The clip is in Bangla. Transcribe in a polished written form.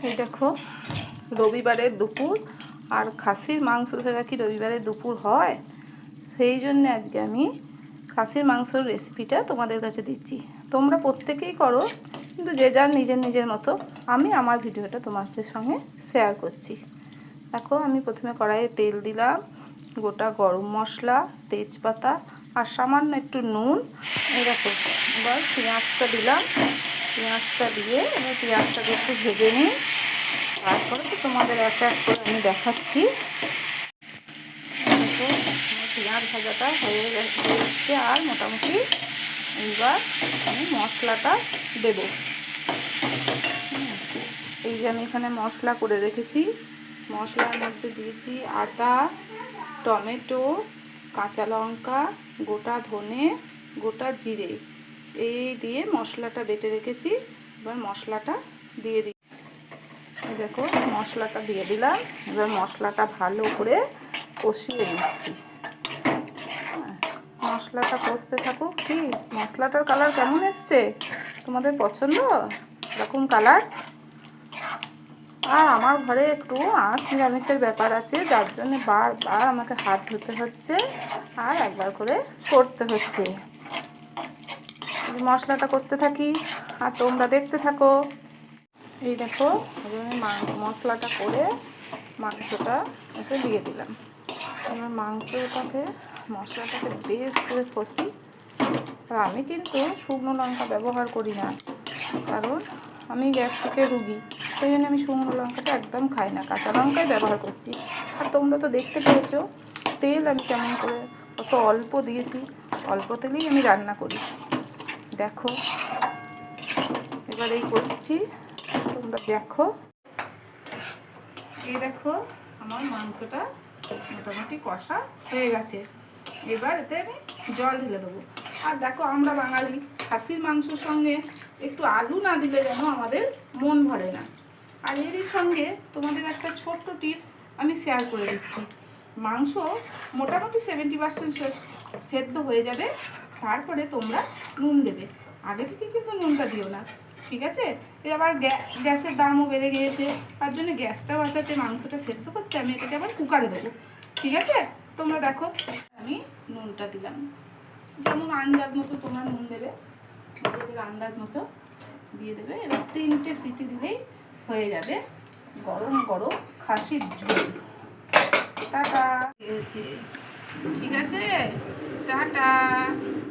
এই দেখো রবিবারের দুপুর, আর খাসির মাংস ছাড়া কি রবিবারের দুপুর হয়? সেই জন্য আজকে আমি খাসির মাংসর রেসিপিটা তোমাদের কাছে দিচ্ছি। তোমরা প্রত্যেকেই করো, কিন্তু যে যার নিজের নিজের মতো। আমি আমার ভিডিওটা তোমাদের সঙ্গে শেয়ার করছি। দেখো আমি প্রথমে কড়াইয়ে তেল দিলাম, গোটা গরম মশলা, তেজপাতা আর সামান্য একটু নুন। এই দেখো এবার পেঁয়াজটা দিলাম, পেঁয়াজটা দিয়ে এবার পেঁয়াজটাকে একটু ভেজে নিই, তারপরে তো তোমাদের এক এক করে আমি দেখাচ্ছি। দেখো পেঁয়াজ ভাজাটা হয়ে যাচ্ছে, আর মোটামুটি এইবার আমি মশলাটা দেব। এই যে আমি এখানে মশলা করে রেখেছি, মশলার মধ্যে দিয়েছি আদা, টমেটো, কাঁচা লঙ্কা, গোটা ধনে, গোটা জিরে, এই দিয়ে মশলাটা বেটে রেখেছি। এবার মশলাটা দিয়ে দিই। দেখো মশলাটা দিয়ে দিলাম, এবার মশলাটা ভালো করে কষিয়ে নিচ্ছি। মশলাটা কষতে থাকুক। কি মশলাটার কালার কেমন এসছে? তোমাদের পছন্দ এরকম কালার? আর আমার ঘরে একটু আঁশ নিরামিষের ব্যাপার আছে, যার জন্য বারবার আমাকে হাত ধুতে হচ্ছে আর একবার করে করতে হচ্ছে। মশলাটা করতে থাকি আর তোমরা দেখতে থাকো। এই দেখো মশলাটা করে মাংসটা ওকে দিয়ে দিলাম। এবার মশলাটাকে বেশ করে কষি। আর আমি কিন্তু শুকনো লঙ্কা ব্যবহার করি না, কারণ আমি গ্যাস্ট্রিকের রুগী, সেই জন্য আমি শুকনো লঙ্কাটা একদম খাই না, কাঁচা লঙ্কাই ব্যবহার করছি। আর তোমরা তো দেখতে পেয়েছো তেল আমি কেমন করে কত অল্প দিয়েছি, অল্প তেলেই আমি রান্না করি। দেখো এবার এই কষছি, তোমরা দেখো। এই দেখো আমার মাংসটা মোটামুটি কষা হয়ে গেছে। এবার এতে আমি জল ঢেলে দেবো। আর দেখো আমরা বাঙালি, খাসির মাংসের সঙ্গে একটু আলু না দিলে যেন আমাদের মন ভরে না। আর এরই সঙ্গে তোমাদের একটা ছোট্ট টিপস আমি শেয়ার করে দিচ্ছি। মাংস মোটামুটি 70% সেদ্ধ হয়ে যাবে, তারপরে তোমরা নুন দেবে। আগে থেকে কিন্তু নুনটা দিও না, ঠিক আছে? আবার গ্যাসের দামও বেড়ে গিয়েছে, তার জন্য গ্যাসটা বাঁচাতে মাংসটা সেদ্ধ করতে আমি এটাকে আবার কুকারে দেবো, ঠিক আছে? তোমরা দেখো আমি নুনটা দিলাম, যেমন আন্দাজ মতো তোমরা নুন দেবে, নিজেদের আন্দাজ মতো দিয়ে দেবে। এবার 3টে সিটি দিলেই হয়ে যাবে গরম গরম খাসির ঝোল। টাটা, ঠিক আছে, টাটা।